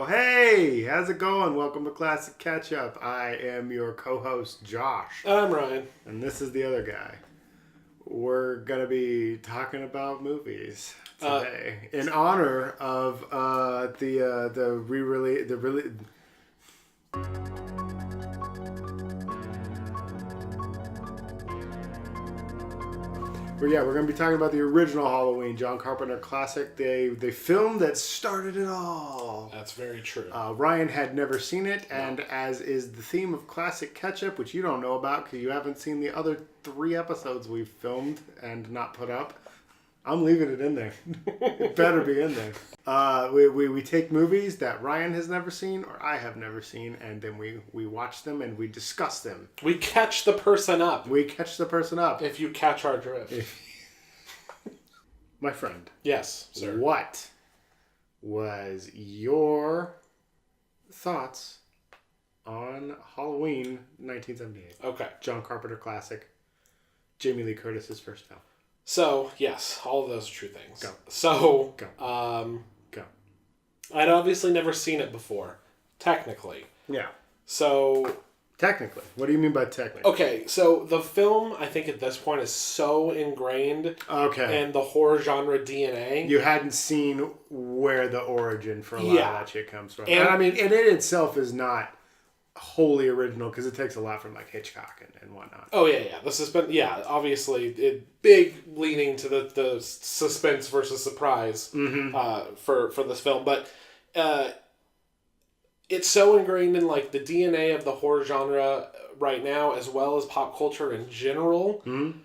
Hey, how's it going? Welcome to Classic Catch Up. I am your co-host Josh, I'm Ryan. and this is the other guy. We're gonna be talking about movies today in honor of the re-release we're going to be talking about the original Halloween, John Carpenter Classic. The film that started it all. That's very true. Ryan had never seen it, and as is the theme of Classic Catch-Up, which you don't know about because you haven't seen the other 3 episodes we've filmed and not put up, I'm leaving it in there. It better be in there. We take movies that Ryan has never seen or I have never seen, and then we watch them and we discuss them. We catch the person up. If you catch our drift. My friend. Yes, sir. What was your thoughts on Halloween 1978? Okay. John Carpenter Classic. Jamie Lee Curtis's first film. So, yes, all of those are true things. Go. So, Go. I'd obviously never seen it before, technically. Yeah. So... Technically. What do you mean by technically? Okay, so the film, I think at this point, is so ingrained in the horror genre DNA. You hadn't seen where the origin for a lot of that shit comes from. And I mean, and it itself is not wholly original because it takes a lot from like Hitchcock and whatnot. Oh, yeah. This has been, obviously, big leaning to the suspense versus surprise for this film. But it's so ingrained in like the DNA of the horror genre right now, as well as pop culture in general. Mm-hmm.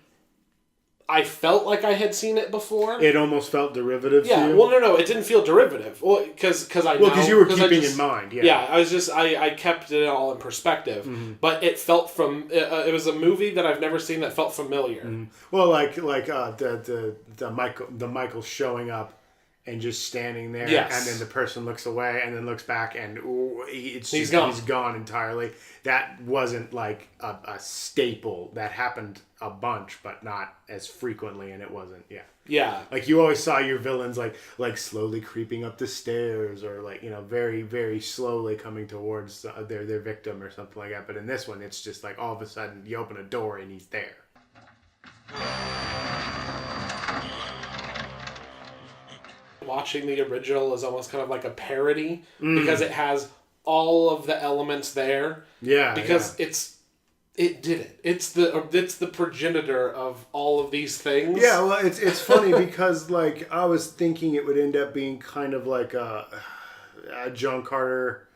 I felt like I had seen it before. It almost felt derivative to you? Well, no, it didn't feel derivative. Well, because I know... Well, because you were keeping in mind, Yeah, I kept it all in perspective. Mm-hmm. But it felt it was a movie that I've never seen that felt familiar. Mm-hmm. Well, like the Michael showing up and just standing there, and then the person looks away and then looks back, and he's gone entirely. That wasn't like a staple. That happened a bunch, but not as frequently, and it wasn't. Yeah. Like you always saw your villains like slowly creeping up the stairs, or like very very slowly coming towards their victim or something like that. But in this one, it's just like all of a sudden you open a door and he's there. Watching the original is almost kind of like a parody because it has all of the elements there. Yeah. Because it did it. It's the progenitor of all of these things. Yeah, well, it's funny because like I was thinking it would end up being kind of like a John Carter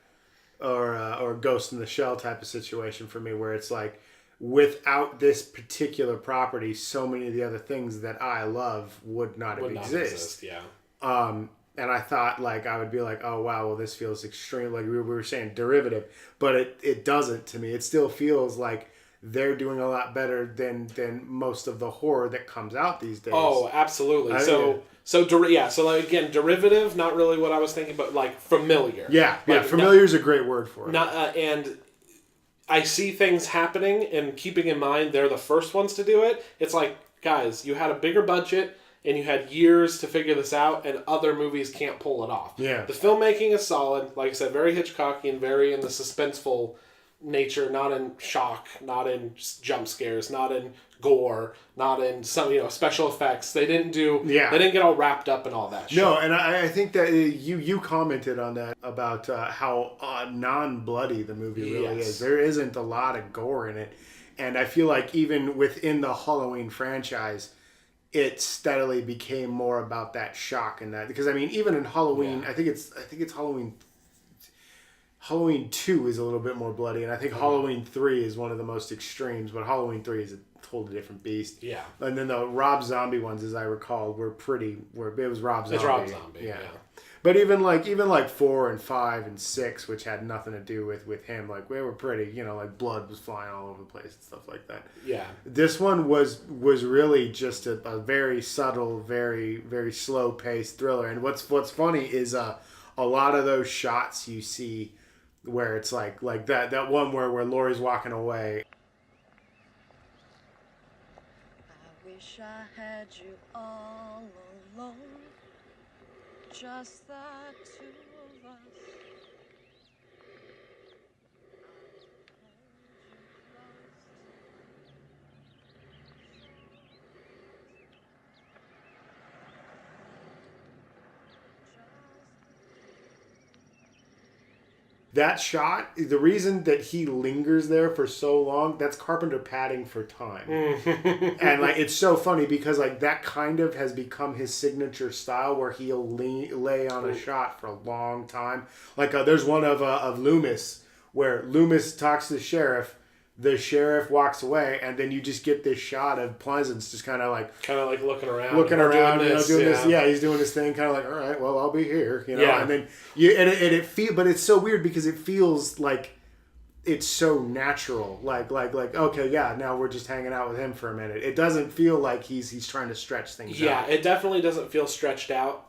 or Ghost in the Shell type of situation for me, where it's like without this particular property, so many of the other things that I love would not exist. Yeah. And I thought like I would be like, oh wow, well this feels extreme, like we were saying derivative, but it doesn't to me. It still feels like they're doing a lot better than most of the horror that comes out these days. Oh, absolutely. So like again, derivative, not really what I was thinking, but like familiar. Yeah, familiar is a great word for it. And I see things happening, and keeping in mind they're the first ones to do it. It's like, guys, you had a bigger budget. And you had years to figure this out, and other movies can't pull it off. Yeah. The filmmaking is solid. Like I said, very Hitchcockian, very in the suspenseful nature, not in shock, not in jump scares, not in gore, not in some special effects. They didn't get all wrapped up in all that shit. No, and I think that you commented on that about how non-bloody the movie really is. There isn't a lot of gore in it. And I feel like even within the Halloween franchise, it steadily became more about that shock and that, because I mean even in Halloween, I think it's Halloween 2 is a little bit more bloody, and I think Halloween 3 is one of the most extremes, but Halloween 3 is a totally different beast. Yeah. And then the Rob Zombie ones, as I recall, it was Rob Zombie. It's Rob Zombie. Yeah. But even like 4 and 5 and 6, which had nothing to do with him, like they were pretty, like blood was flying all over the place and stuff like that. Yeah. This one was really just a very subtle, very very slow paced thriller. And what's funny is a lot of those shots you see where it's like that one where Laurie's walking away. I wish I had you all alone. Just the two of us. That shot, the reason that he lingers there for so long, that's Carpenter padding for time. And like it's so funny because like that kind of has become his signature style where he'll lay on a shot for a long time. Like there's one of Loomis where Loomis talks to the sheriff walks away, and then you just get this shot of Pleasance just kind of like looking around, doing this. Yeah, he's doing this thing, kind of like, all right, well, I'll be here, And then but it's so weird because it feels like it's so natural, like okay, yeah, now we're just hanging out with him for a minute. It doesn't feel like he's trying to stretch things out. Yeah, it definitely doesn't feel stretched out.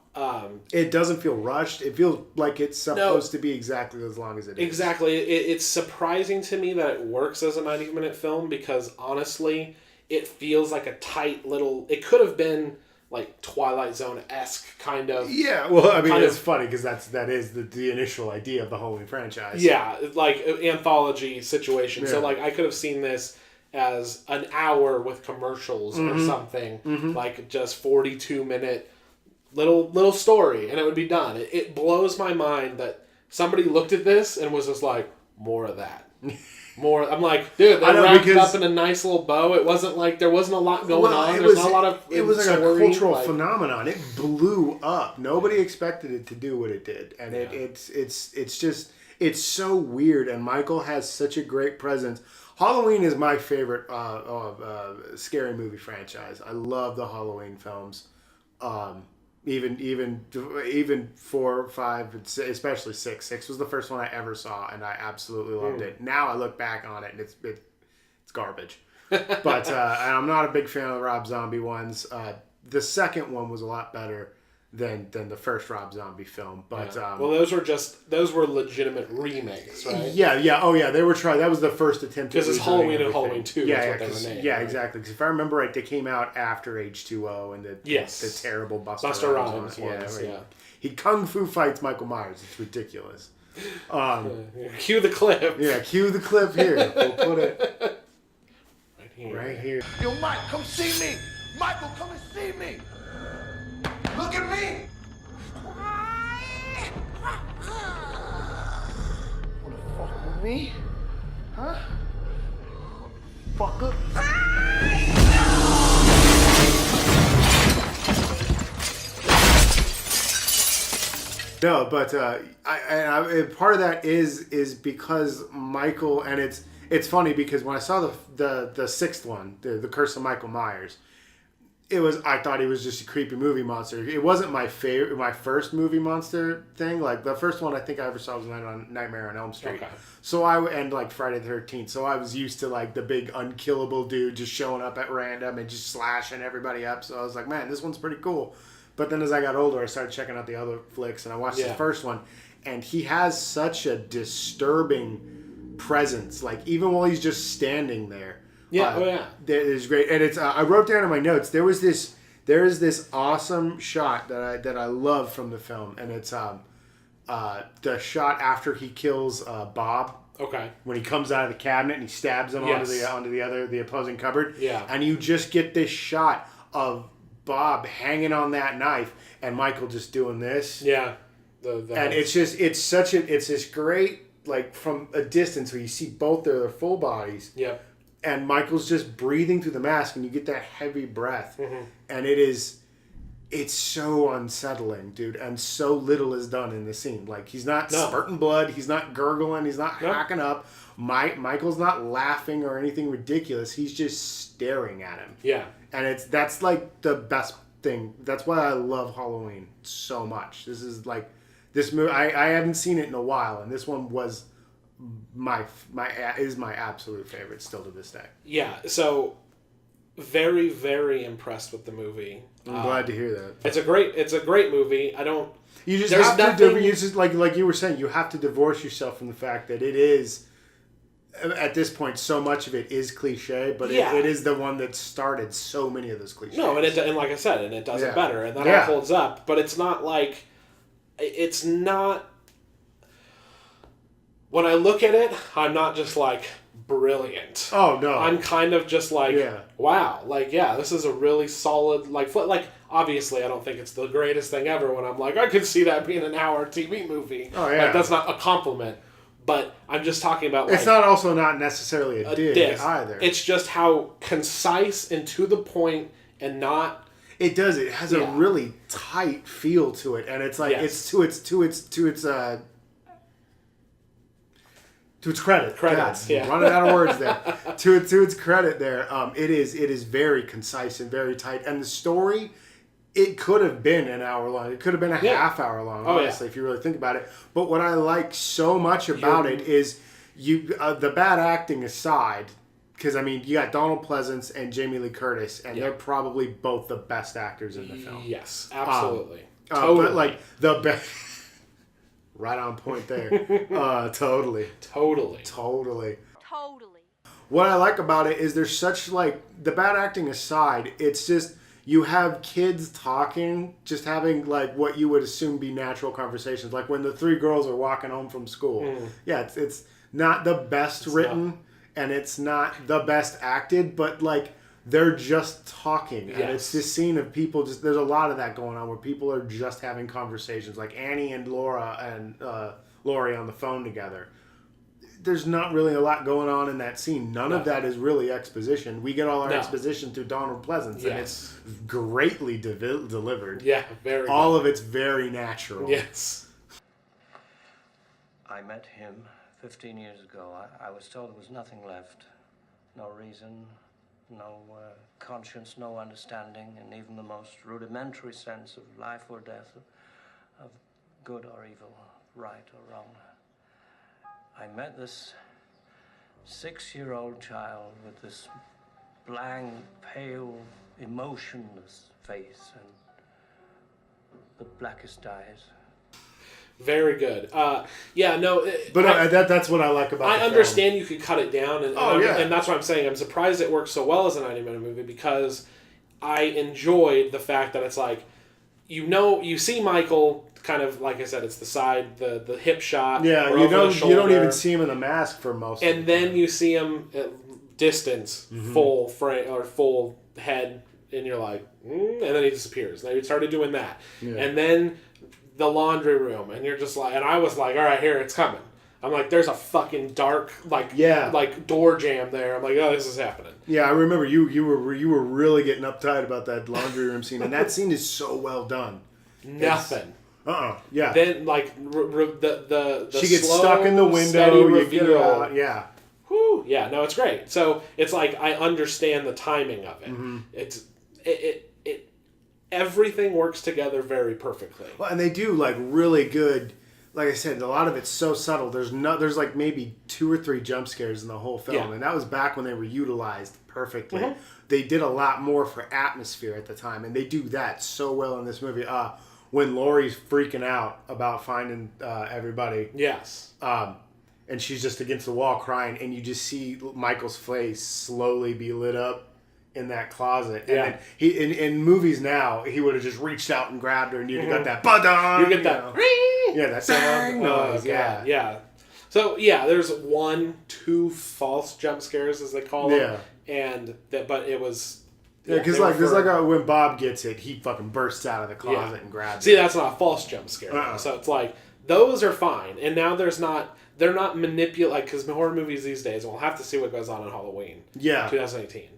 It doesn't feel rushed. It feels like it's supposed to be exactly as long as it is. Exactly. It's surprising to me that it works as a 90-minute film because, honestly, it feels like a tight little... It could have been, like, Twilight Zone-esque kind of... Yeah, well, I mean, it's funny because that is the initial idea of the Halloween franchise. Yeah, like, anthology situation. Yeah. So, like, I could have seen this as an hour with commercials or something. Mm-hmm. Like, just 42-minute... little story, and it would be done. It blows my mind that somebody looked at this and was just like, more of that. More. I'm like, dude, they wrapped it up in a nice little bow. It wasn't like there wasn't a lot going on. There's not a lot of. It was like a cultural phenomenon. It blew up. Nobody expected it to do what it did, and it's so weird. And Michael has such a great presence. Halloween is my favorite scary movie franchise. I love the Halloween films. Even 4, 5, especially 6. 6 was the first one I ever saw, and I absolutely loved it. Now I look back on it, and it's garbage. But and I'm not a big fan of the Rob Zombie ones. The second one was a lot better than the first Rob Zombie film. But well, those were legitimate remakes, right? Yeah. Oh yeah, they were trying. That was the first attempt. Because it's Halloween and Halloween 2. Yeah, is what they were named, yeah, right? Exactly. Because if I remember right, they came out after H2O and the terrible Buster Rhymes ones. Yeah. He kung fu fights Michael Myers. It's ridiculous. Cue the clip. Yeah, cue the clip here. We'll put it right here. Yo, Mike, come see me. Michael, come and see me. Look at me! Wanna fuck with me? Huh? Fucker? No, but I part of that is because Michael, and it's funny because when I saw the sixth one, the Curse of Michael Myers, I thought he was just a creepy movie monster. It wasn't my first movie monster thing. Like the first one I think I ever saw was Nightmare on Elm Street. Okay. And like Friday the 13th. So I was used to like the big unkillable dude just showing up at random and just slashing everybody up. So I was like, man, this one's pretty cool. But then as I got older, I started checking out the other flicks, and I watched the first one, and he has such a disturbing presence. Like even while he's just standing there. Yeah, that is great, and it's. I wrote down in my notes there is this awesome shot that I love from the film, and it's the shot after he kills Bob. Okay. When he comes out of the cabinet and he stabs him onto the opposing cupboard. Yeah. And you just get this shot of Bob hanging on that knife and Michael just doing this. Yeah. And it's this great like from a distance where you see both their full bodies. Yeah. And Michael's just breathing through the mask, and you get that heavy breath. Mm-hmm. And it's so unsettling, dude. And so little is done in the scene. Like, he's not spurting blood. He's not gurgling. He's not hacking up. Michael's not laughing or anything ridiculous. He's just staring at him. Yeah. And that's, like, the best thing. That's why I love Halloween so much. This is, like, this movie. I haven't seen it in a while, and this one was... my absolute favorite still to this day. Yeah, so very, very impressed with the movie. I'm glad to hear that. It's a great movie. You just have to. You just like you were saying. You have to divorce yourself from the fact that it is. At this point, so much of it is cliche, but it is the one that started so many of those cliches. No, and like I said, and it does it better, and that all holds up. But it's not like it's not. When I look at it, I'm not just like, brilliant. Oh, no. I'm kind of just like, wow. Like, this is a really solid, like, obviously I don't think it's the greatest thing ever when I'm like, I could see that being an hour TV movie. Oh, yeah. Like, that's not a compliment. But I'm just talking about, like, it's not also not necessarily a dig either. It's just how concise and to the point and not... It does. It has a really tight feel to it, and it's like it's to its credit. Credits, God, running out of words there. to its credit, there, it is very concise and very tight, and the story, it could have been an hour long. It could have been a half hour long, honestly, if you really think about it. But what I like so much about it is the bad acting aside. Because, I mean, you got Donald Pleasance and Jamie Lee Curtis, and they're probably both the best actors in the film. Yes, absolutely. Totally. But, like, the best... right on point there. Totally. What I like about it is there's such, like... The bad acting aside, it's just... You have kids talking, just having, like, what you would assume be natural conversations. Like, when the three girls are walking home from school. Yeah, it's not the best written... And it's not the best acted, but, like, they're just talking. And it's this scene of people just... There's a lot of that going on where people are just having conversations. Like Annie and Laura and Laurie on the phone together. There's not really a lot going on in that scene. None of that is really exposition. We get all our exposition through Donald Pleasance. And it's greatly delivered. Yeah, very all of it's very natural. Yes. I met him 15 years ago. I was told there was nothing left. No reason, no conscience, no understanding, and even the most rudimentary sense of life or death, of good or evil, right or wrong. I met this 6-year-old child with this blank, pale, emotionless face and the blackest eyes. Very good. That's what I like about it. I understand you could cut it down, and that's what I'm saying. I'm surprised it works so well as a 90-minute movie because I enjoyed the fact that it's like, you see Michael kind of, like I said, it's the side, the hip shot. Yeah, you don't even see him in the mask for most. And then you see him at distance, full frame or full head, and you're like, and then he disappears. Now you started doing that, and then the laundry room, and you're just like, and I was like, all right, here it's coming. I'm like, there's a fucking dark like door jam there. I'm like, oh, this is happening. Yeah, I remember you were really getting uptight about that laundry room scene, and that scene is so well done. Nothing. Yeah. Then like the she gets stuck in the window. You get her out. Yeah. Whew. Yeah. No, it's great. So it's like I understand the timing of it. It everything works together very perfectly. Well, and they do like really good. Like I said, a lot of it's so subtle. There's like maybe 2 or 3 jump scares in the whole film, and that was back when they were utilized perfectly. They did a lot more for atmosphere at the time, and they do that so well in this movie. When Laurie's freaking out about finding everybody, and she's just against the wall crying, and you just see Michael's face slowly be lit up in that closet. And then he in movies now, he would have just reached out and grabbed her, and you'd have got that ba-dum, you get that that sound noise. Yeah. So there's 1-2 false jump scares as they call them. But it was because when Bob gets it, he fucking bursts out of the closet and grabs it. See, it. that's not a false jump scare. So it's like those are fine, and now they're not manipulate, because horror movies these days, we'll have to see what goes on Halloween 2018.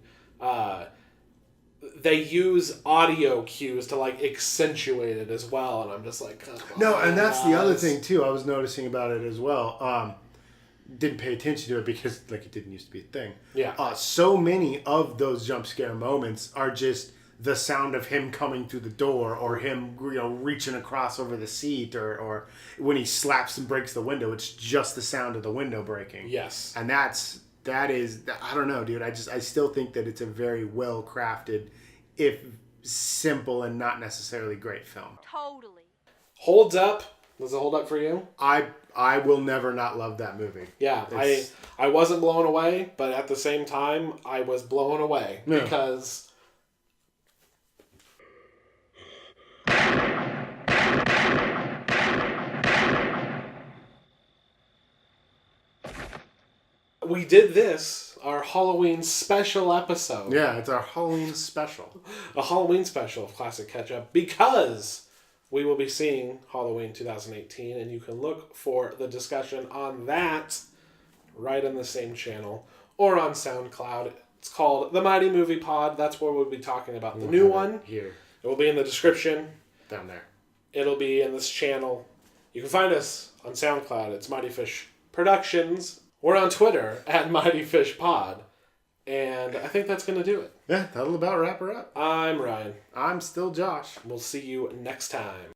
They use audio cues to like accentuate it as well, and I'm just like, and that's the other thing too I was noticing about it as well. Didn't pay attention to it because like it didn't used to be a thing. So many of those jump scare moments are just the sound of him coming through the door, or him reaching across over the seat, or when he slaps and breaks the window, it's just the sound of the window breaking. Yes. And that is, I don't know, dude. I still think that it's a very well crafted, if simple and not necessarily great film. Totally. Holds up. Does it hold up for you? I will never not love that movie. Yeah, I wasn't blown away, but at the same time, I was blown away because we did this, our Halloween special episode. Yeah, it's our Halloween special. A Halloween special of Classic Catch Up, because we will be seeing Halloween 2018, and you can look for the discussion on that right on the same channel or on SoundCloud. It's called The Mighty Movie Pod. That's where we'll be talking about the new one. Here. It will be in the description. Down there. It'll be in this channel. You can find us on SoundCloud. It's Mighty Fish Productions. We're on Twitter at Mighty Fish Pod. And I think that's going to do it. Yeah, that'll about wrap her up. I'm Ryan. I'm still Josh. We'll see you next time.